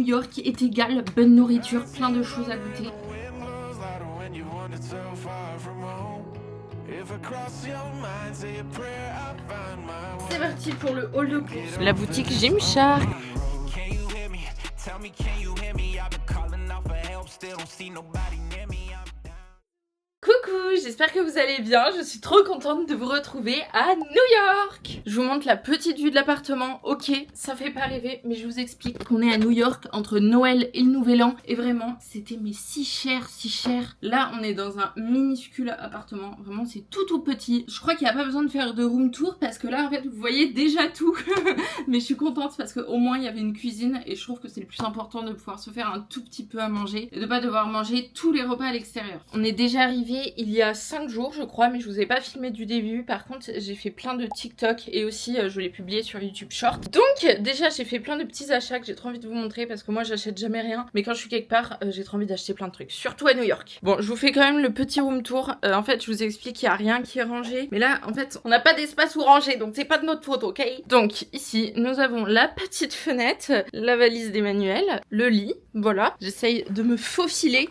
York est égal bonne nourriture, plein de choses à goûter. C'est parti pour le haul de course. La boutique Gymshark. Coucou, j'espère que vous allez bien, je suis trop contente de vous retrouver à New York. Je vous montre la petite vue de l'appartement, ok, ça fait pas rêver, mais je vous explique qu'on est à New York entre Noël et le Nouvel An, et vraiment, c'était mais si cher, si cher. Là, on est dans un minuscule appartement, vraiment c'est tout petit. Je crois qu'il n'y a pas besoin de faire de room tour, parce que là, en fait, vous voyez déjà tout. Mais je suis contente parce qu'au moins, il y avait une cuisine, et je trouve que c'est le plus important de pouvoir se faire un tout petit peu à manger, et de pas devoir manger tous les repas à l'extérieur. On est déjà arrivé il y a 5 jours je crois, mais je vous ai pas filmé du début. Par contre j'ai fait plein de TikTok et aussi je l'ai publié sur YouTube Short. Donc déjà j'ai fait plein de petits achats que j'ai trop envie de vous montrer parce que moi j'achète jamais rien, mais quand je suis quelque part j'ai trop envie d'acheter plein de trucs, surtout à New York. Bon, je vous fais quand même le petit room tour. En fait je vous explique qu'il y a rien qui est rangé, mais là en fait on n'a pas d'espace où ranger, donc c'est pas de notre faute, ok? Donc ici nous avons la petite fenêtre, la valise d'Emmanuel, le lit, voilà. J'essaye de me faufiler.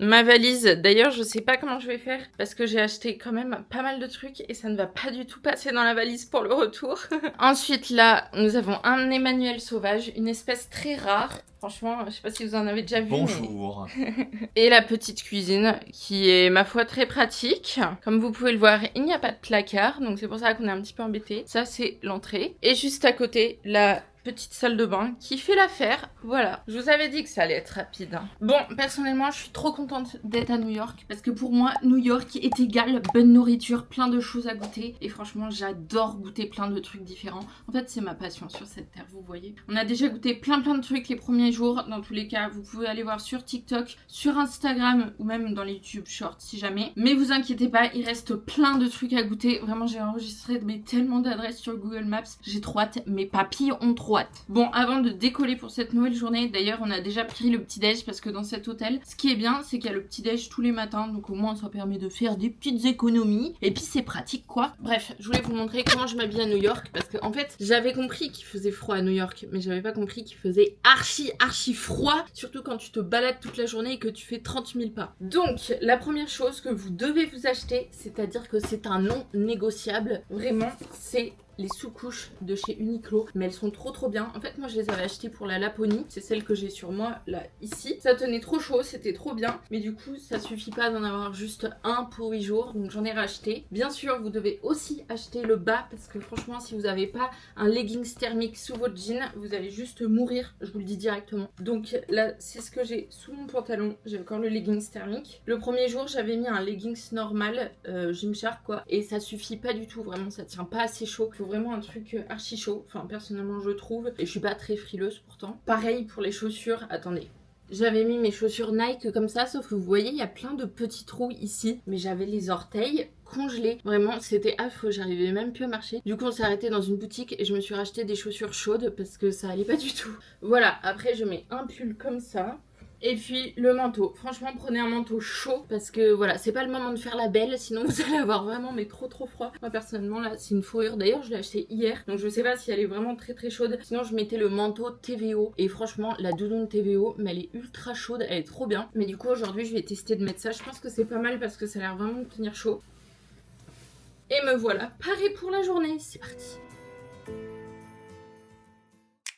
Ma valise, d'ailleurs je sais pas comment je vais faire parce que j'ai acheté quand même pas mal de trucs et ça ne va pas du tout passer dans la valise pour le retour. Ensuite là, nous avons un Emmanuel sauvage, une espèce très rare. Franchement, je sais pas si vous en avez déjà vu. Bonjour. Mais... Et la petite cuisine qui est ma foi très pratique. Comme vous pouvez le voir, il n'y a pas de placard, donc c'est pour ça qu'on est un petit peu embêté. Ça c'est l'entrée. Et juste à côté, la petite salle de bain qui fait l'affaire, voilà. Je vous avais dit que ça allait être rapide. Bon, personnellement, je suis trop contente d'être à New York parce que pour moi, New York est égal bonne nourriture, plein de choses à goûter et franchement, j'adore goûter plein de trucs différents. En fait, c'est ma passion sur cette terre, vous voyez. On a déjà goûté plein de trucs les premiers jours. Dans tous les cas, vous pouvez aller voir sur TikTok, sur Instagram ou même dans les YouTube Shorts si jamais. Mais vous inquiétez pas, il reste plein de trucs à goûter. Vraiment, j'ai enregistré tellement d'adresses sur Google Maps. J'ai trop hâte, mes papilles ont trop hâte. Bon, avant de décoller pour cette nouvelle journée, d'ailleurs on a déjà pris le petit déj parce que dans cet hôtel, ce qui est bien c'est qu'il y a le petit déj tous les matins, donc au moins ça permet de faire des petites économies et puis c'est pratique quoi. Bref, je voulais vous montrer comment je m'habille à New York parce que en fait j'avais compris qu'il faisait froid à New York, mais j'avais pas compris qu'il faisait archi froid, surtout quand tu te balades toute la journée et que tu fais 30 000 pas. Donc la première chose que vous devez vous acheter, c'est-à-dire que c'est un non négociable, vraiment c'est les sous-couches de chez Uniqlo, mais elles sont trop bien. En fait moi je les avais achetées pour la Laponie, c'est celle que j'ai sur moi là ici. Ça tenait trop chaud, c'était trop bien, mais du coup ça suffit pas d'en avoir juste un pour 8 jours, donc j'en ai racheté. Bien sûr vous devez aussi acheter le bas parce que franchement si vous n'avez pas un leggings thermique sous votre jean, vous allez juste mourir, je vous le dis directement. Donc là c'est ce que j'ai sous mon pantalon, j'ai encore le leggings thermique. Le premier jour j'avais mis un leggings normal, Gymshark quoi, et ça suffit pas du tout, vraiment ça tient pas assez chaud. Faut vraiment un truc archi chaud, enfin personnellement je trouve, et je suis pas très frileuse pourtant. Pareil pour les chaussures, attendez. J'avais mis mes chaussures Nike comme ça, sauf que vous voyez, il y a plein de petits trous ici, mais j'avais les orteils congelés. Vraiment, c'était affreux, j'arrivais même plus à marcher. Du coup, on s'est arrêté dans une boutique et je me suis racheté des chaussures chaudes parce que ça allait pas du tout. Voilà, après je mets un pull comme ça. Et puis le manteau, franchement prenez un manteau chaud parce que voilà, c'est pas le moment de faire la belle, sinon vous allez avoir vraiment mais trop froid. Moi personnellement là c'est une fourrure, d'ailleurs je l'ai acheté hier, donc je sais pas si elle est vraiment très chaude. Sinon je mettais le manteau TVO et franchement la doudoune TVO, mais elle est ultra chaude, elle est trop bien. Mais du coup aujourd'hui je vais tester de mettre ça, je pense que c'est pas mal parce que ça a l'air vraiment de tenir chaud. Et me voilà parée pour la journée, c'est parti.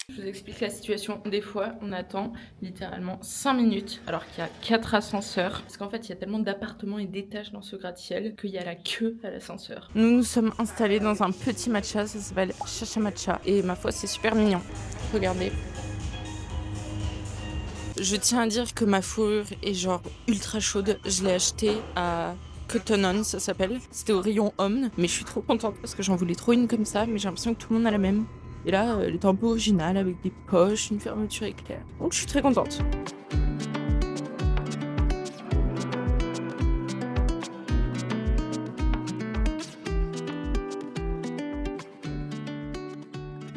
Je vous explique la situation. Des fois, on attend littéralement 5 minutes alors qu'il y a 4 ascenseurs. Parce qu'en fait, il y a tellement d'appartements et d'étages dans ce gratte-ciel qu'il y a la queue à l'ascenseur. Nous nous sommes installés dans un petit matcha, ça s'appelle Chacha Matcha. Et ma foi, c'est super mignon. Regardez. Je tiens à dire que ma fourrure est genre ultra chaude. Je l'ai achetée à Cotton On, ça s'appelle. C'était au rayon homme. Mais je suis trop contente parce que j'en voulais trop une comme ça. Mais j'ai l'impression que tout le monde a la même. Et là, elle est un peu originale avec des poches, une fermeture éclair. Donc je suis très contente.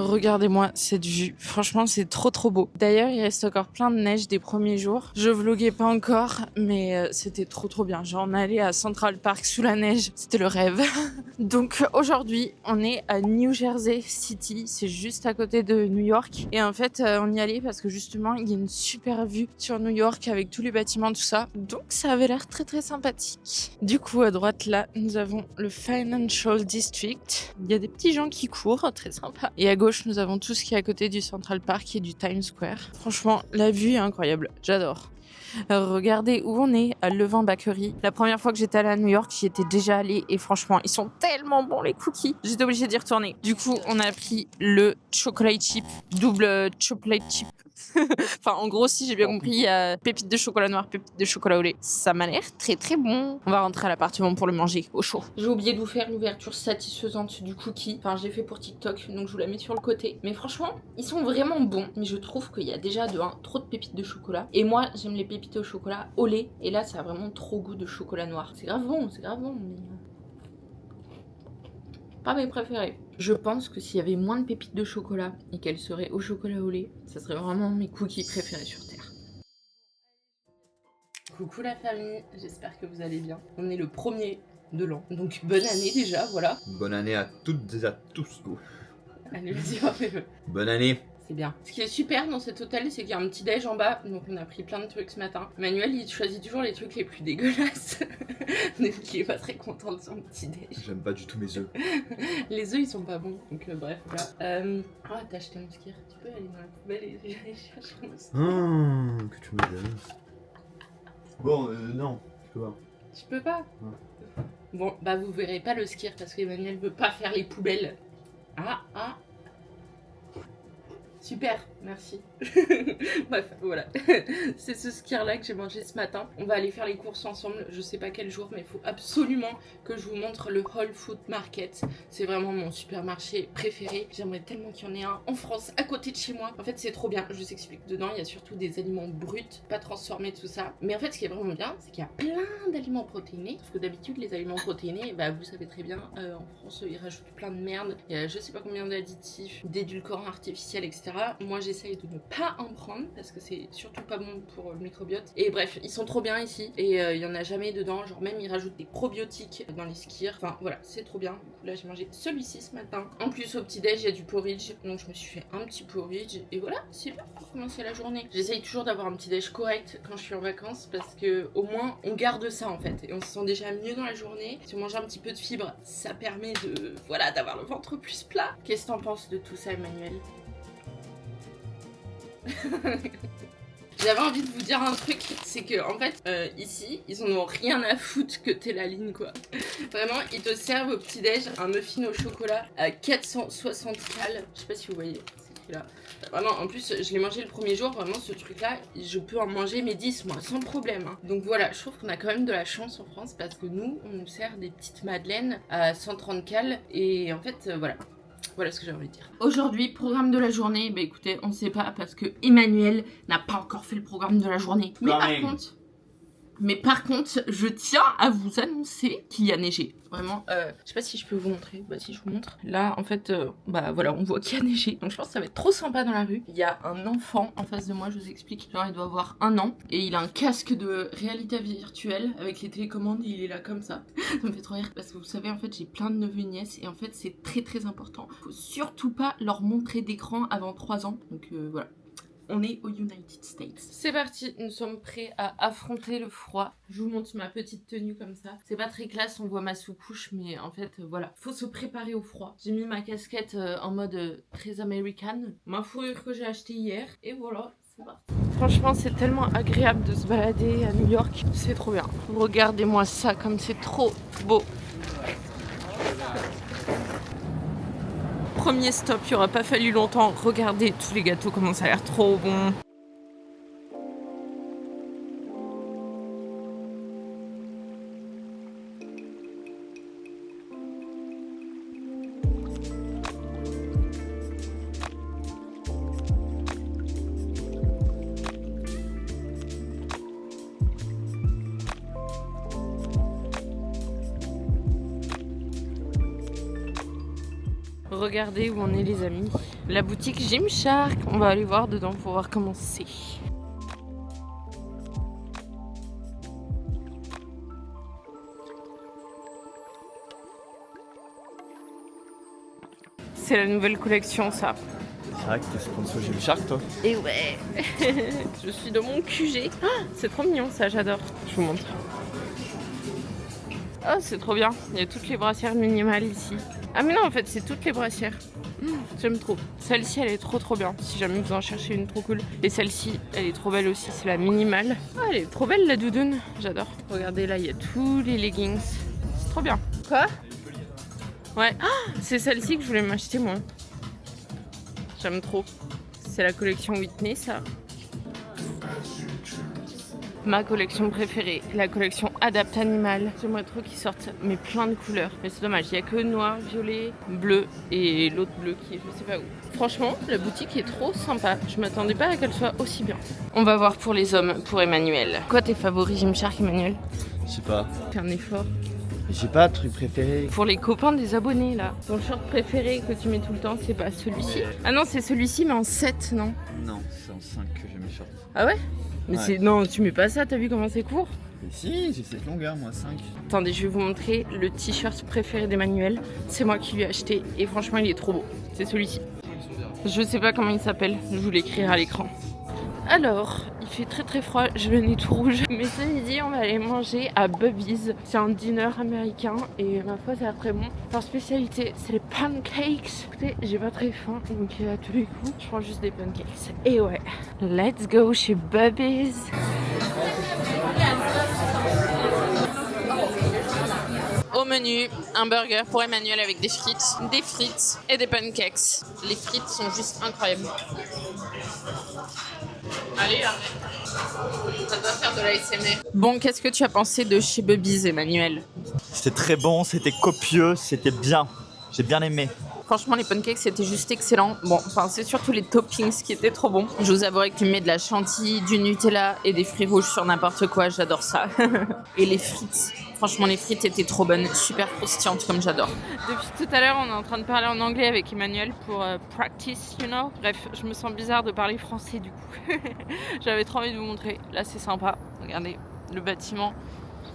Regardez-moi cette vue. Franchement, c'est trop beau. D'ailleurs, il reste encore plein de neige des premiers jours. Je vloguais pas encore, mais c'était trop bien. Genre, on allait à Central Park sous la neige. C'était le rêve. Donc aujourd'hui, on est à New Jersey City. C'est juste à côté de New York. Et en fait, on y allait parce que justement, il y a une super vue sur New York avec tous les bâtiments, tout ça. Donc ça avait l'air très sympathique. Du coup, à droite, là, nous avons le Financial District. Il y a des petits gens qui courent, très sympa. Et à gauche, nous avons tout ce qui est à côté du Central Park et du Times Square. Franchement, la vue est incroyable. J'adore. Regardez où on est, à Levain Bakery. La première fois que j'étais allée à New York, j'y étais déjà allée et franchement, ils sont tellement bons les cookies. J'étais obligée d'y retourner. Du coup, on a pris le chocolate chip, double chocolate chip. Enfin, en gros, si j'ai bien compris, il y a pépites de chocolat noir, pépites de chocolat au lait. Ça m'a l'air très bon. On va rentrer à l'appartement pour le manger au chaud. J'ai oublié de vous faire l'ouverture satisfaisante du cookie. Enfin, je l'ai fait pour TikTok, donc je vous la mets sur le côté. Mais franchement, ils sont vraiment bons. Mais je trouve qu'il y a déjà de 1 trop de pépites de chocolat. Et moi, j'aime les pépites au chocolat au lait. Et là, ça a vraiment trop goût de chocolat noir. C'est grave bon, mais... pas mes préférés. Je pense que s'il y avait moins de pépites de chocolat et qu'elles seraient au chocolat au lait, ça serait vraiment mes cookies préférés sur Terre. Coucou la famille, j'espère que vous allez bien. On est le 1er de l'an, donc bonne année déjà, voilà. Bonne année à toutes et à tous. Allez, vas-y, refais-le. Bonne année. C'est bien. Ce qui est super dans cet hôtel, c'est qu'il y a un petit déj en bas, donc on a pris plein de trucs ce matin. Manuel, il choisit toujours les trucs les plus dégueulasses, donc il est pas très content de son petit déj. J'aime pas du tout mes œufs. Les œufs, ils sont pas bons, donc bref, voilà. Ah, t'as acheté mon skier, tu peux aller dans la poubelle et aller chercher mon skier. Que tu me donnes. Bon, non, je peux pas. Tu peux pas? Ouais. Bon, bah vous verrez pas le skier parce qu'Emmanuel veut pas faire les poubelles. Ah. Super, merci. Bref, voilà. C'est ce skier-là que j'ai mangé ce matin. On va aller faire les courses ensemble. Je sais pas quel jour, mais il faut absolument que je vous montre le Whole Food Market. C'est vraiment mon supermarché préféré. J'aimerais tellement qu'il y en ait un en France, à côté de chez moi. En fait, c'est trop bien. Je vous explique. Dedans, il y a surtout des aliments bruts, pas transformés, tout ça. Mais en fait, ce qui est vraiment bien, c'est qu'il y a plein d'aliments protéinés. Parce que d'habitude, les aliments protéinés, bah, vous savez très bien, en France, ils rajoutent plein de merde. Il y a je sais pas combien d'additifs, d'édulcorants artificiels, etc. Moi, j'essaye de ne pas en prendre parce que c'est surtout pas bon pour le microbiote. Et bref, ils sont trop bien ici et il y en a jamais dedans. Genre même ils rajoutent des probiotiques dans les skiers. Enfin voilà, c'est trop bien. Du coup là, j'ai mangé celui-ci ce matin. En plus au petit déj, il y a du porridge. Donc je me suis fait un petit porridge et voilà, c'est bien pour commencer la journée. J'essaye toujours d'avoir un petit déj correct quand je suis en vacances parce que au moins on garde ça en fait et on se sent déjà mieux dans la journée. Si on mange un petit peu de fibres, ça permet de voilà d'avoir le ventre plus plat. Qu'est-ce que t'en penses de tout ça, Emmanuel? J'avais envie de vous dire un truc, c'est que en fait ici ils en ont rien à foutre que t'aies la ligne quoi. Vraiment ils te servent au petit déj un muffin au chocolat à 460 cales. Je sais pas si vous voyez, c'est écrit là. Vraiment en plus je l'ai mangé le premier jour, vraiment ce truc là je peux en manger mes 10 moi sans problème hein. Donc voilà, je trouve qu'on a quand même de la chance en France parce que nous on nous sert des petites madeleines à 130 cales et en fait voilà. Voilà ce que j'ai envie de dire. Aujourd'hui, programme de la journée, bah écoutez, on ne sait pas parce que Emmanuel n'a pas encore fait le programme de la journée. Mais par contre, je tiens à vous annoncer qu'il y a neigé. Vraiment, je sais pas si je peux vous montrer. Bah si, je vous montre. Là, en fait, bah voilà, on voit qu'il y a neigé. Donc je pense que ça va être trop sympa dans la rue. Il y a un enfant en face de moi, je vous explique. Genre, il doit avoir 1 an. Et il a un casque de réalité virtuelle avec les télécommandes et il est là comme ça. Ça me fait trop rire. Parce que vous savez, en fait, j'ai plein de neveux et nièces. Et en fait, c'est très important. Faut surtout pas leur montrer d'écran avant 3 ans. Donc voilà. On est aux United States. C'est parti, nous sommes prêts à affronter le froid. Je vous montre ma petite tenue comme ça. C'est pas très classe, on voit ma sous-couche, mais en fait, voilà. Faut se préparer au froid. J'ai mis ma casquette en mode très américaine. Ma fourrure que j'ai achetée hier. Et voilà, c'est parti. Franchement, c'est tellement agréable de se balader à New York. C'est trop bien. Regardez-moi ça, comme c'est trop beau. Premier stop, il aura pas fallu longtemps. Regardez tous les gâteaux, comment ça a l'air trop bon. Regardez où on est les amis. La boutique Gymshark. On va aller voir dedans pour voir comment c'est. C'est la nouvelle collection, ça. C'est vrai que t'es sponsor Gymshark, toi. Et ouais. Je suis dans mon QG. Oh, c'est trop mignon, ça, j'adore. Je vous montre. Oh, c'est trop bien. Il y a toutes les brassières minimales ici. Ah mais non, en fait, c'est toutes les brassières. J'aime trop. Celle-ci, elle est trop bien. Si jamais vous en cherchez une trop cool. Et celle-ci, elle est trop belle aussi. C'est la minimale. Oh, elle est trop belle, la doudoune. J'adore. Regardez, là, il y a tous les leggings. C'est trop bien. Quoi ? Ouais. Oh, c'est celle-ci que je voulais m'acheter, moi. J'aime trop. C'est la collection Whitney, ça. Ma collection préférée, la collection Adapt Animal. J'aimerais trop qu'ils sortent, mais plein de couleurs. Mais c'est dommage, il n'y a que noir, violet, bleu et l'autre bleu qui est je sais pas où. Franchement, la boutique est trop sympa. Je m'attendais pas à qu'elle soit aussi bien. On va voir pour les hommes, pour Emmanuel. Quoi tes favoris Gymshark, Emmanuel? Je sais pas. Fais un effort. J'ai pas de truc préféré. Pour les copains des abonnés, là. Ton short préféré que tu mets tout le temps, c'est pas celui-ci? Ah non, c'est celui-ci, mais en 7, non? Non, c'est en 5 que j'ai mes shorts. Ah ouais? Mais Ouais. c'est... Non, tu mets pas ça, t'as vu comment c'est court? Mais si, j'ai cette longueur, moi, 5. Attendez, je vais vous montrer le t-shirt préféré d'Emmanuel. C'est moi qui lui ai acheté et franchement, il est trop beau. C'est celui-ci. Je sais pas comment il s'appelle, je vous l'écrirai à l'écran. Alors, il fait très froid, j'ai le nez tout rouge. Mais ce midi, on va aller manger à Bubby's. C'est un dîner américain et ma foi, ça a l'air très bon. Leur spécialité, c'est les pancakes. Écoutez, j'ai pas très faim, donc à tous les coups, je prends juste des pancakes. Et ouais, let's go chez Bubby's. Au menu, un burger pour Emmanuel avec des frites et des pancakes. Les frites sont juste incroyables. Allez, arrête. Ça doit faire de l'ASMR. Bon, qu'est-ce que tu as pensé de chez Bubby's, Emmanuel? C'était très bon, c'était copieux, c'était bien. J'ai bien aimé. Franchement, les pancakes, c'était juste excellent. Bon, enfin, c'est surtout les toppings qui étaient trop bons. Je vous avouerai que tu mets de la chantilly, du Nutella et des fruits rouges sur n'importe quoi, j'adore ça. Et les frites, franchement, les frites étaient trop bonnes, super croustillantes comme j'adore. Depuis tout à l'heure, on est en train de parler en anglais avec Emmanuel pour practice, you know. Bref, je me sens bizarre de parler français du coup. J'avais trop envie de vous montrer. Là, c'est sympa. Regardez, le bâtiment.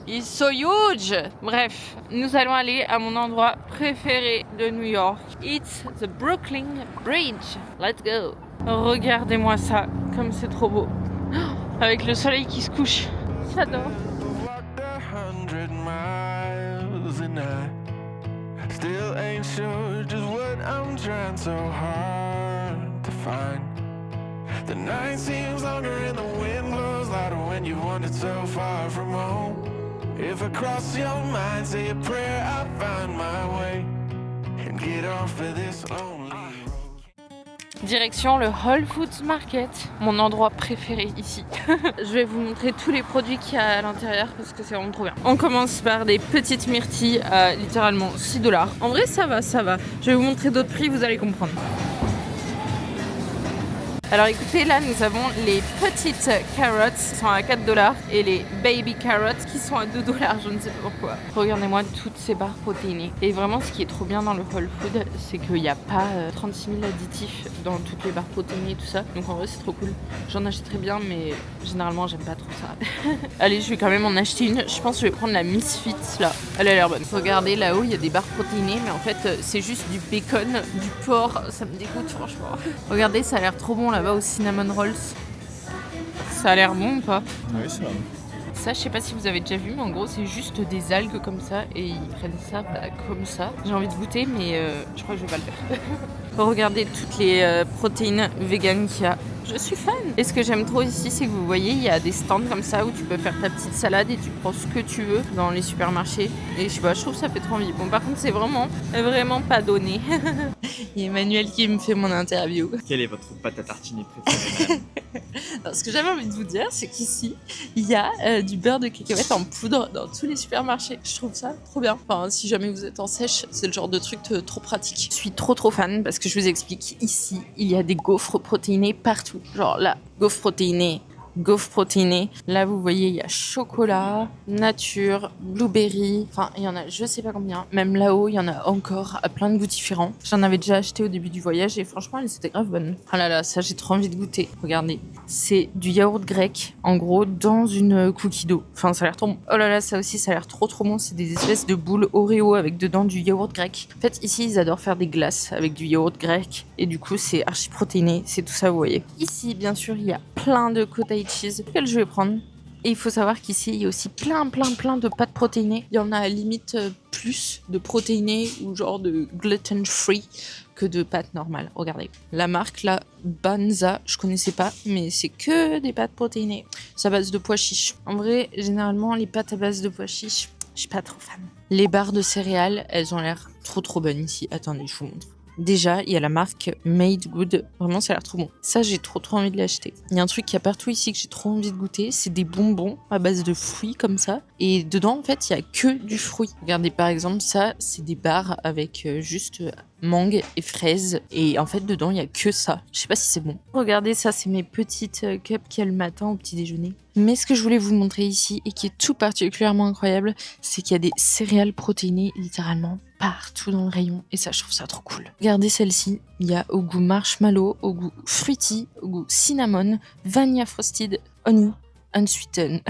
It's so huge! Bref, nous allons aller à mon endroit préféré de New York. It's the Brooklyn Bridge. Let's go! Regardez-moi ça, comme c'est trop beau. Avec le soleil qui se couche. J'adore. Still ain't sure just what I'm trying so hard to find. The night seems longer and the wind blows louder when you wandered so far from home. If I cross your mind, say a prayer, I'll find my way and get off of this lonely road. Direction le Whole Foods Market, mon endroit préféré ici. Je vais vous montrer tous les produits qu'il y a à l'intérieur parce que c'est vraiment trop bien. On commence par des petites myrtilles à littéralement 6 $. En vrai, ça va. Je vais vous montrer d'autres prix, vous allez comprendre. Alors écoutez, là nous avons les petites carottes qui sont à 4 $ et les baby carrots qui sont à 2 $, je ne sais pas pourquoi. Regardez-moi toutes ces barres protéinées. Et vraiment ce qui est trop bien dans le Whole Food, c'est qu'il n'y a pas 36 000 additifs dans toutes les barres protéinées et tout ça. Donc en vrai c'est trop cool. J'en achèterais bien mais généralement j'aime pas trop ça. Allez, je vais quand même en acheter une. Je pense que je vais prendre la Misfits là. Elle a l'air bonne. Regardez là-haut, il y a des barres protéinées mais en fait c'est juste du bacon, du porc. Ça me dégoûte franchement. Regardez, ça a l'air trop bon là. Au cinnamon rolls. Ça a l'air bon ou pas? Oui, c'est vrai. Ça, je sais pas si vous avez déjà vu, mais en gros, c'est juste des algues comme ça et ils prennent ça comme ça. J'ai envie de goûter, mais je crois que je vais pas le faire. Regardez toutes les protéines véganes qu'il y a. Je suis fan. Et ce que j'aime trop ici, c'est que vous voyez, il y a des stands comme ça où tu peux faire ta petite salade et tu prends ce que tu veux dans les supermarchés. Et je sais pas, je trouve que ça fait trop envie. Bon, par contre, c'est vraiment pas donné. Il y a Emmanuel qui me fait mon interview. Quelle est votre pâte à tartiner préférée, madame? Alors, ce que j'avais envie de vous dire, c'est qu'ici, il y a du beurre de cacahuète en poudre dans tous les supermarchés. Je trouve ça trop bien. Enfin, si jamais vous êtes en sèche, c'est le genre de truc trop pratique. Je suis trop fan parce que je vous explique, ici, il y a des gaufres protéinées partout. Genre là, gaufre protéinée gaufres protéinées. Là, vous voyez, il y a chocolat, nature, blueberry. Enfin, il y en a je sais pas combien. Même là-haut, il y en a encore à plein de goûts différents. J'en avais déjà acheté au début du voyage et franchement, elles étaient grave bonnes. Oh là là, ça, j'ai trop envie de goûter. Regardez. C'est du yaourt grec, en gros, dans une cookie dough. Enfin, ça a l'air trop bon. Oh là là, ça aussi, ça a l'air trop bon. C'est des espèces de boules Oreo avec dedans du yaourt grec. En fait, ici, ils adorent faire des glaces avec du yaourt grec. Et du coup, c'est archi protéiné. C'est tout ça, vous voyez. Ici, bien sûr, il y a plein de cottage cheese que je vais prendre. Et il faut savoir qu'ici, il y a aussi plein de pâtes protéinées. Il y en a à limite plus de protéinées ou genre de gluten free que de pâtes normales. Regardez. La marque, là, Banza, je connaissais pas, mais c'est que des pâtes protéinées. C'est à base de pois chiches. En vrai, généralement, les pâtes à base de pois chiches, je suis pas trop fan. Les barres de céréales, elles ont l'air trop bonnes ici. Attendez, je vous montre. Déjà, il y a la marque Made Good. Vraiment, ça a l'air trop bon. Ça, j'ai trop envie de l'acheter. Il y a un truc qu'il y a partout ici que j'ai trop envie de goûter. C'est des bonbons à base de fruits comme ça. Et dedans, en fait, il y a que du fruit. Regardez, par exemple, ça, c'est des barres avec juste mangue et fraises. Et en fait, dedans, il y a que ça. Je sais pas si c'est bon. Regardez, ça, c'est mes petites cups qu'il y a le matin au petit déjeuner. Mais ce que je voulais vous montrer ici et qui est tout particulièrement incroyable, c'est qu'il y a des céréales protéinées littéralement partout dans le rayon. Et ça, je trouve ça trop cool. Regardez celle-ci. Il y a au goût marshmallow, au goût fruity, au goût cinnamon, vanilla frosted, honey, unsweetened.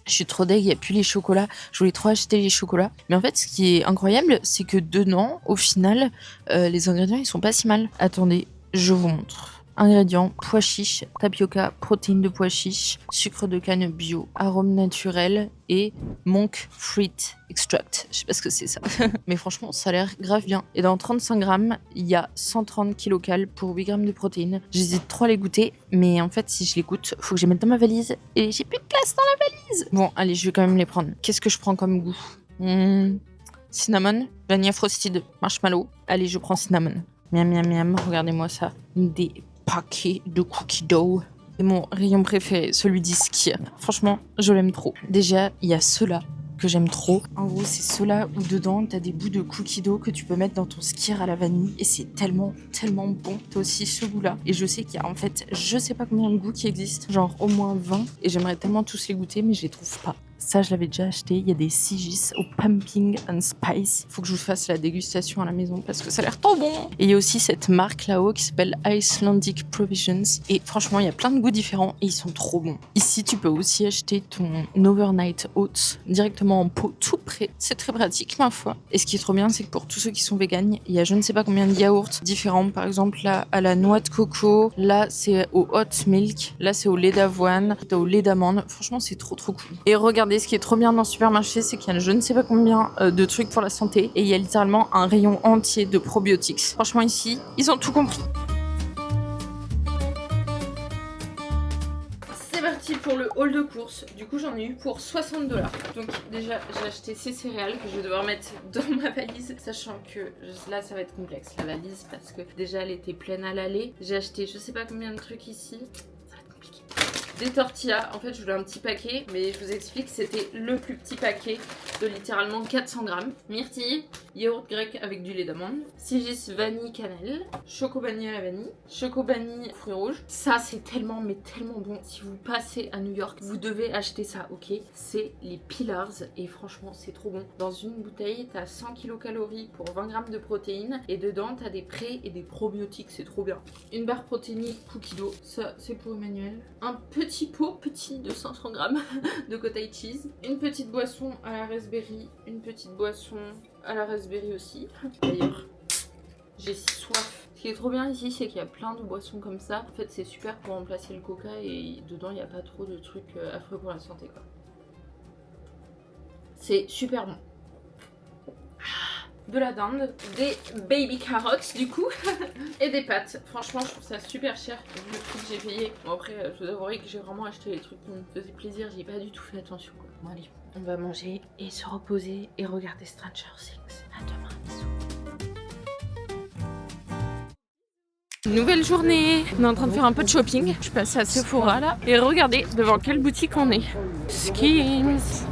Je suis trop deg, il n'y a plus les chocolats. Je voulais trop acheter les chocolats. Mais en fait, ce qui est incroyable, c'est que dedans, au final, les ingrédients, ils sont pas si mal. Attendez, je vous montre. Ingrédients, pois chiches, tapioca, protéines de pois chiches, sucre de canne bio, arôme naturel et monk fruit extract. Je sais pas ce que c'est ça. Mais franchement, ça a l'air grave bien. Et dans 35 grammes, il y a 130 kcal pour 8 grammes de protéines. J'hésite trop à les goûter, mais en fait, si je les goûte, faut que je les mette dans ma valise. Et j'ai plus de place dans la valise. Bon, allez, je vais quand même les prendre. Qu'est-ce que je prends comme goût Cinnamon, vanilla frosted, marshmallow. Allez, je prends cinnamon. Miam, miam, miam. Regardez-moi ça. Des paquet de cookie dough. C'est mon rayon préféré, celui d'Iskir. Franchement, je l'aime trop. Déjà, il y a ceux-là que j'aime trop. En gros, c'est ceux-là où dedans, t'as des bouts de cookie dough que tu peux mettre dans ton Skir à la vanille et c'est tellement bon. T'as aussi ce goût-là. Et je sais qu'il y a en fait, je sais pas combien de goûts qui existent, genre au moins 20. Et j'aimerais tellement tous les goûter, mais je les trouve pas. Ça, je l'avais déjà acheté. Il y a des sigis au pumpkin and spice. Faut que je vous fasse la dégustation à la maison parce que ça a l'air trop bon. Et il y a aussi cette marque là-haut qui s'appelle Icelandic Provisions. Et franchement, il y a plein de goûts différents et ils sont trop bons. Ici, tu peux aussi acheter ton overnight oats directement en pot tout prêt. C'est très pratique, ma foi. Et ce qui est trop bien, c'est que pour tous ceux qui sont véganes, il y a je ne sais pas combien de yaourts différents. Par exemple, là, à la noix de coco. Là, c'est au hot milk. Là, c'est au lait d'avoine. T'as au lait d'amande. Franchement, c'est trop cool. Et regardez, ce qui est trop bien dans le supermarché, c'est qu'il y a je ne sais pas combien de trucs pour la santé et il y a littéralement un rayon entier de probiotics. Franchement, ici, ils ont tout compris. C'est parti pour le haul de courses. Du coup, j'en ai eu pour 60$. Donc déjà, j'ai acheté ces céréales que je vais devoir mettre dans ma valise, sachant que là, ça va être complexe la valise parce que déjà, elle était pleine à l'aller. J'ai acheté je sais pas combien de trucs ici. Des tortillas, en fait je voulais un petit paquet, mais je vous explique, c'était le plus petit paquet de littéralement 400 grammes. Myrtille, yaourt grec avec du lait d'amande, sigis vanille cannelle, choco-vanille à la vanille, choco-vanille fruits rouges. Ça c'est tellement bon. Si vous passez à New York, vous devez acheter ça, ok? C'est les Pillars et franchement c'est trop bon. Dans une bouteille, t'as 100 kcal pour 20 grammes de protéines et dedans t'as des pré et des probiotiques, c'est trop bien. Une barre protéinée cookie dough, ça c'est pour Emmanuel. Un petit pot, petit de 500 grammes de cottage cheese. Une petite boisson à la raspberry, une petite boisson à la raspberry aussi. D'ailleurs, j'ai soif. Ce qui est trop bien ici, c'est qu'il y a plein de boissons comme ça. En fait, c'est super pour remplacer le coca et dedans, il n'y a pas trop de trucs affreux pour la santé, quoi. C'est super bon. De la dinde, des baby carottes du coup et des pâtes. Franchement je trouve ça super cher vu le prix que j'ai payé. Bon après je vous avouerai que j'ai vraiment acheté les trucs qui me faisaient plaisir, j'ai pas du tout fait attention quoi. Bon allez, on va manger et se reposer et regarder Stranger Things. À demain, bisous. Nouvelle journée, on est en train de faire un peu de shopping. Je suis passée à Sephora là et regardez devant quelle boutique on est. Skims.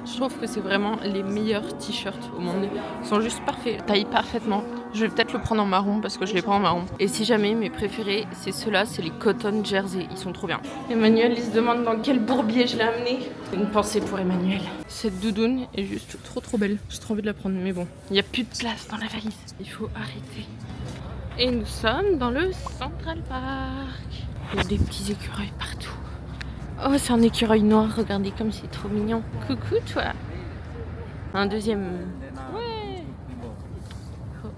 Je trouve que c'est vraiment les meilleurs t-shirts au monde. Ils sont juste parfaits, taillent parfaitement. Je vais peut-être le prendre en marron parce que je l'ai pas en marron. Et si jamais, mes préférés, c'est ceux-là, c'est les Cotton Jersey. Ils sont trop bien. Emmanuel, il se demande dans quel bourbier je l'ai amené. Une pensée pour Emmanuel. Cette doudoune est juste trop belle. J'ai trop envie de la prendre, mais bon, il n'y a plus de place dans la valise. Il faut arrêter. Et nous sommes dans le Central Park. Il y a des petits écureuils partout. Oh, c'est un écureuil noir, regardez comme c'est trop mignon. Coucou toi. Un deuxième. Ouais. Oh.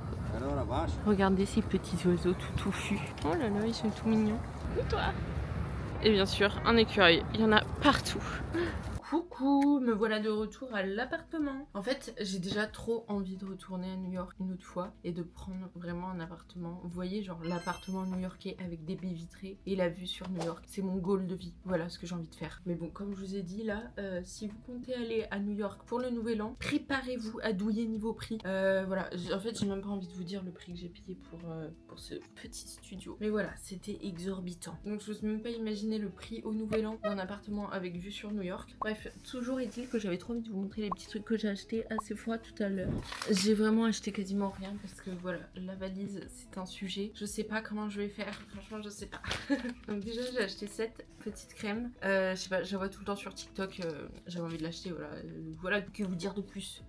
Regardez ces petits oiseaux tout touffus. Oh là là, ils sont tout mignons. Coucou toi. Et bien sûr, un écureuil, il y en a partout. Coucou, me voilà de retour à l'appartement. En fait, j'ai déjà trop envie de retourner à New York une autre fois et de prendre vraiment un appartement. Vous voyez, genre l'appartement new-yorkais avec des baies vitrées et la vue sur New York. C'est mon goal de vie. Voilà ce que j'ai envie de faire. Mais bon, comme je vous ai dit là, si vous comptez aller à New York pour le nouvel an, préparez-vous à douiller niveau prix. Voilà, en fait, j'ai même pas envie de vous dire le prix que j'ai payé pour ce petit studio. Mais voilà, c'était exorbitant. Donc je n'ose même pas imaginer le prix au nouvel an d'un appartement avec vue sur New York. Bref, toujours est-il que j'avais trop envie de vous montrer les petits trucs que j'ai achetés à Sephora tout à l'heure. J'ai vraiment acheté quasiment rien parce que voilà, la valise c'est un sujet. Je sais pas comment je vais faire, franchement je sais pas. Donc déjà j'ai acheté cette petite crème. Je sais pas, je la vois tout le temps sur TikTok, j'avais envie de l'acheter, voilà. Voilà, que vous dire de plus.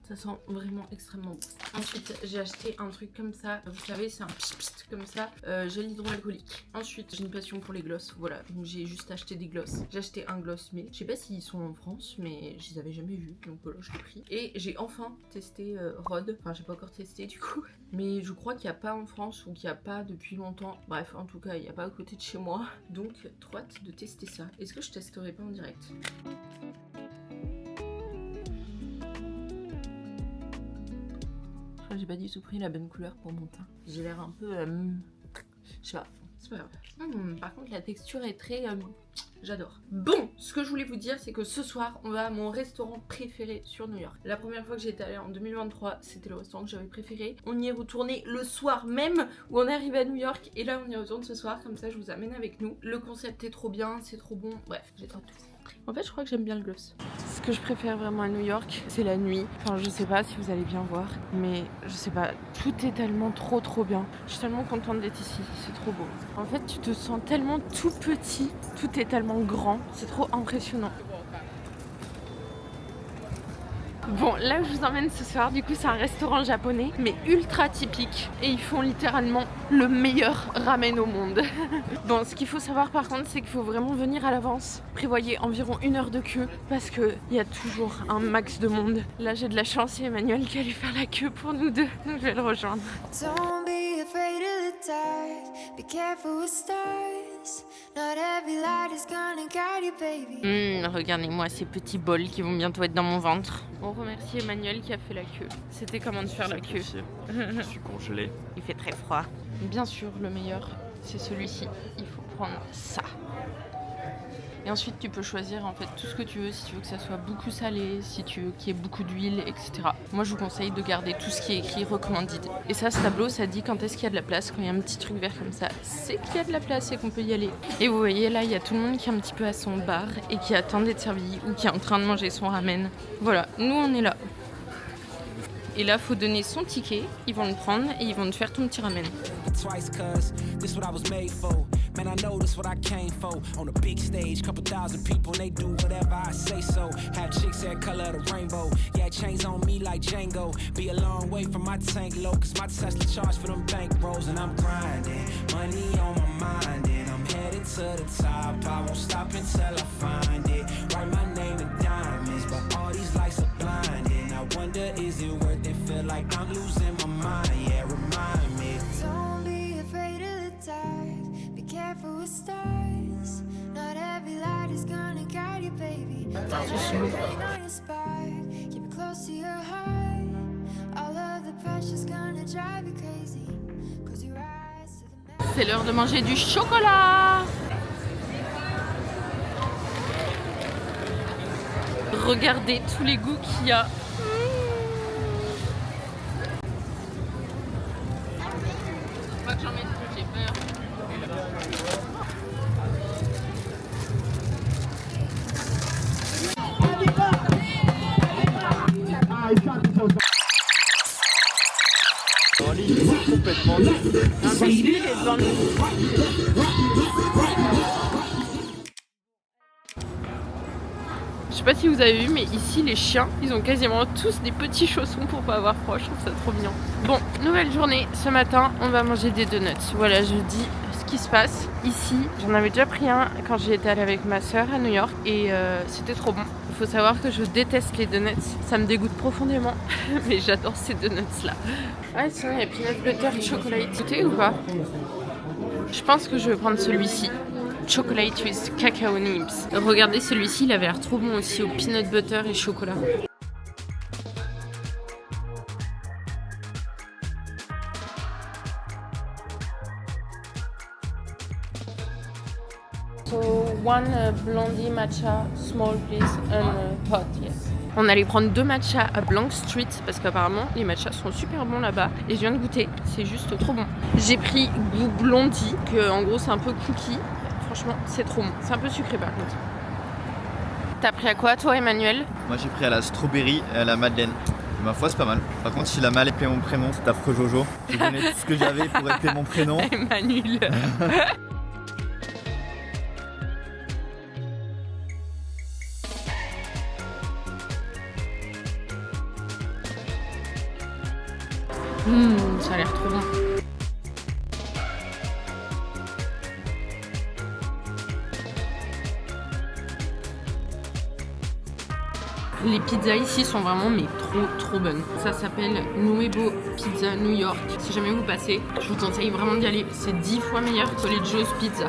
Ça sent vraiment extrêmement bon. Ensuite, j'ai acheté un truc comme ça. Vous savez, c'est un pst comme ça. Gel hydroalcoolique. Ensuite, j'ai une passion pour les glosses. Voilà, donc j'ai juste acheté des glosses. J'ai acheté un gloss mais je sais pas s'ils sont en France, mais je les avais jamais vus. Donc voilà, je l'ai pris. Et j'ai enfin testé Rhode. Enfin, j'ai pas encore testé du coup. Mais je crois qu'il n'y a pas en France ou qu'il n'y a pas depuis longtemps. Bref, en tout cas, il n'y a pas à côté de chez moi. Donc, trop hâte de tester ça. Est-ce que je testerai pas en direct ? J'ai pas du tout pris la bonne couleur pour mon teint. J'ai l'air un peu... je sais pas, c'est pas grave. Par contre la texture est très... j'adore. Bon, ce que je voulais vous dire c'est que ce soir on va à mon restaurant préféré sur New York. La première fois que j'y étais allée en 2023, c'était le restaurant que j'avais préféré. On y est retourné le soir même où on est arrivé à New York. Et là on y retourne ce soir, comme ça je vous amène avec nous. Le concept est trop bien, c'est trop bon. Bref, j'ai trop hâte de vous montrer. En fait je crois que j'aime bien le gloss. Ce que je préfère vraiment à New York, c'est la nuit. Enfin je sais pas si vous allez bien voir, mais je sais pas, tout est tellement trop bien. Je suis tellement contente d'être ici, c'est trop beau. En fait tu te sens tellement tout petit, tout est tellement grand, c'est trop impressionnant. Bon, là où je vous emmène ce soir, du coup, c'est un restaurant japonais, mais ultra typique. Et ils font littéralement le meilleur ramen au monde. Bon, ce qu'il faut savoir par contre, c'est qu'il faut vraiment venir à l'avance. Prévoyez environ 1 heure de queue, parce qu'il y a toujours un max de monde. Là, j'ai de la chance, il y a Emmanuel qui allait faire la queue pour nous deux. Donc, je vais le rejoindre. Don't be afraid of the dark. Be careful with stars. Not every light is gonna guide you, baby. Regardez-moi ces petits bols qui vont bientôt être dans mon ventre. On remercie Emmanuel qui a fait la queue. C'était comment de faire la queue. Je suis congelé. Il fait très froid. Bien sûr, le meilleur, c'est celui-ci. Il faut prendre ça. Et ensuite, tu peux choisir en fait tout ce que tu veux. Si tu veux que ça soit beaucoup salé, si tu veux qu'il y ait beaucoup d'huile, etc. Moi, je vous conseille de garder tout ce qui est écrit recommanded. Et ça, ce tableau, ça dit quand est-ce qu'il y a de la place. Quand il y a un petit truc vert comme ça, c'est qu'il y a de la place et qu'on peut y aller. Et vous voyez, là, il y a tout le monde qui est un petit peu à son bar et qui attend d'être servi ou qui est en train de manger son ramen. Voilà, nous, on est là. Et là, faut donner son ticket, ils vont le prendre et ils vont te faire ton petit ramen. Twice, cuz this what I was made for. Man, I know this what I came for. On a big stage, couple thousand people, and they do whatever I say so. Have chicks that color of the rainbow. Yeah, chains on me like Django. Be a long way from my tank low, cause my Tesla charge for them bank rolls. And I'm grinding, money on my mind, and I'm headed to the top. I won't stop until I find it. Write my name in diamonds, but all these lights are blinding. I wonder, is it worth it? Feel like I'm losing my mind, yeah, remind me. Don't be afraid of the dark. Be careful with stars. Not every light is gonna guide you, baby. Shine on your spark. Keep it close to your heart. All of the pressure's gonna drive you crazy. Close your eyes to the C'est l'heure de manger du chocolat. Regardez tous les goûts qu'il y a. Pas que j'en mette plus, j'ai peur. Je sais pas si vous avez vu, mais ici les chiens, ils ont quasiment tous des petits chaussons pour pas avoir froid. Je trouve ça trop mignon. Bon, nouvelle journée. Ce matin, on va manger des donuts. Voilà, je dis ce qui se passe. Ici, j'en avais déjà pris un quand j'y étais allée avec ma soeur à New York et c'était trop bon. Il faut savoir que je déteste les donuts. Ça me dégoûte profondément, mais j'adore ces donuts là. Ouais, sinon il y a peanut butter chocolate. Goûté ou pas? Je pense que je vais prendre celui-ci. Chocolate with cacao nibs. Regardez celui-ci, il avait l'air trop bon aussi au peanut butter et chocolat. So one blondie matcha small please and hot yes. On allait prendre 2 matchas à Blank Street parce qu'apparemment les matchas sont super bons là-bas et je viens de goûter, c'est juste trop bon. J'ai pris goût blondie, que en gros c'est un peu cookie. Franchement c'est trop bon, c'est un peu sucré par contre. T'as pris à quoi toi Emmanuel? Moi j'ai pris à la strawberry et à la madeleine. Ma foi c'est pas mal. Par contre s'il a mal épelé mon prénom, c'est affreux Jojo. J'ai donné tout ce que j'avais pour épeler mon prénom. Emmanuel. Ça a l'air trop bon. Les pizzas ici sont vraiment mais trop bonnes. Ça s'appelle Nuevo Pizza New York. Si jamais vous passez, je vous conseille vraiment d'y aller. C'est 10 fois meilleur que les Joe's Pizza.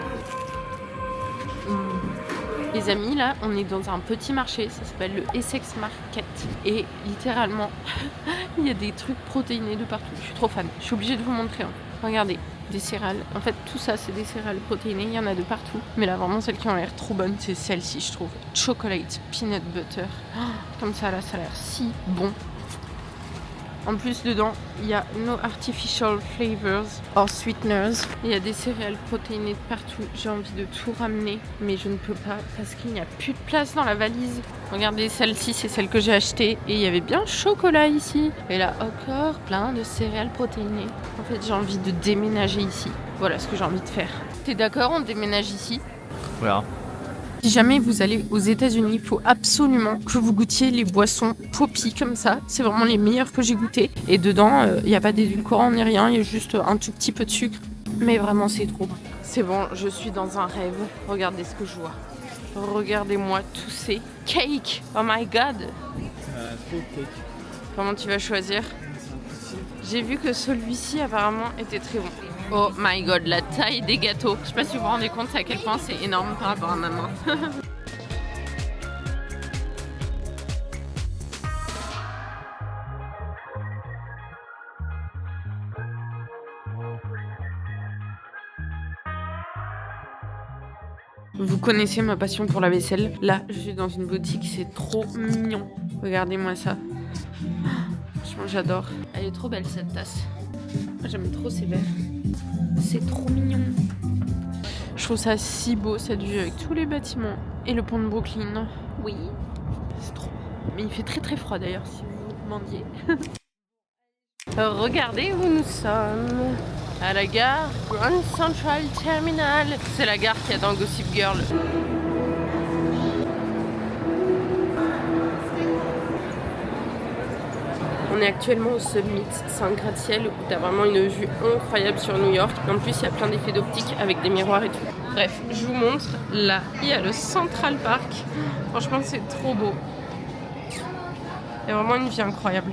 Les amis, là, on est dans un petit marché, ça s'appelle le Essex Market. Et littéralement, il y a des trucs protéinés de partout. Je suis trop fan. Je suis obligée de vous montrer. Regardez, des céréales. En fait, tout ça, c'est des céréales protéinées. Il y en a de partout. Mais là, vraiment, celles qui ont l'air trop bonnes, c'est celle-ci, je trouve. Chocolate, peanut butter. Comme ça, là, ça a l'air si bon. En plus, dedans, il y a no artificial flavors or sweeteners. Il y a des céréales protéinées de partout. J'ai envie de tout ramener, mais je ne peux pas parce qu'il n'y a plus de place dans la valise. Regardez, celle-ci, c'est celle que j'ai achetée. Et il y avait bien chocolat ici. Et là, encore plein de céréales protéinées. En fait, j'ai envie de déménager ici. Voilà ce que j'ai envie de faire. T'es d'accord, on déménage ici? Voilà. Si jamais vous allez aux États-Unis, il faut absolument que vous goûtiez les boissons Poppi comme ça. C'est vraiment les meilleures que j'ai goûtées. Et dedans, il n'y a pas d'édulcorant ni rien, il y a juste un tout petit peu de sucre. Mais vraiment, c'est trop bon. C'est bon, je suis dans un rêve. Regardez ce que je vois. Regardez-moi tous ces cakes. Oh my god. Comment tu vas choisir? J'ai vu que celui-ci apparemment était très bon. Oh my god, la taille des gâteaux. Je sais pas si vous vous rendez compte à quel point c'est énorme par rapport à ma main. Vous connaissez ma passion pour la vaisselle. Là, je suis dans une boutique, c'est trop mignon. Regardez-moi ça. Franchement, j'adore. Elle est trop belle cette tasse. J'aime trop ces verres. C'est trop mignon. Je trouve ça si beau cette vue avec tous les bâtiments et le pont de Brooklyn. Oui, c'est trop. Mais il fait très froid d'ailleurs si vous vous demandiez. Regardez où nous sommes. À la gare Grand Central Terminal. C'est la gare qu'il y a dans Gossip Girl. On est actuellement au Summit, c'est un gratte-ciel où tu as vraiment une vue incroyable sur New York. En plus, il y a plein d'effets d'optique avec des miroirs et tout. Bref, je vous montre. Là, il y a le Central Park. Franchement, c'est trop beau. Il y a vraiment une vue incroyable.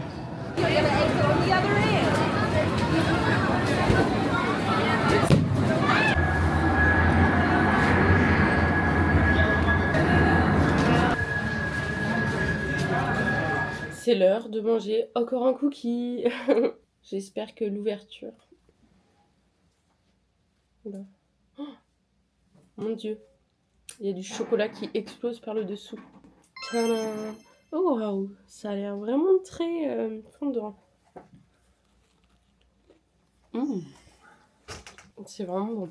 C'est l'heure de manger encore un cookie. J'espère que l'ouverture... Oula. Oh, mon Dieu. Il y a du chocolat qui explose par le dessous. Tadam. Oh waouh, ça a l'air vraiment très fondant. C'est vraiment bon.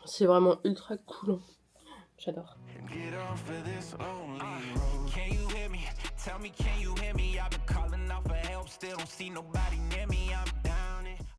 C'est vraiment ultra coulant. J'adore. Tell me, can you hear me? I've been calling out for help, still don't see nobody near me.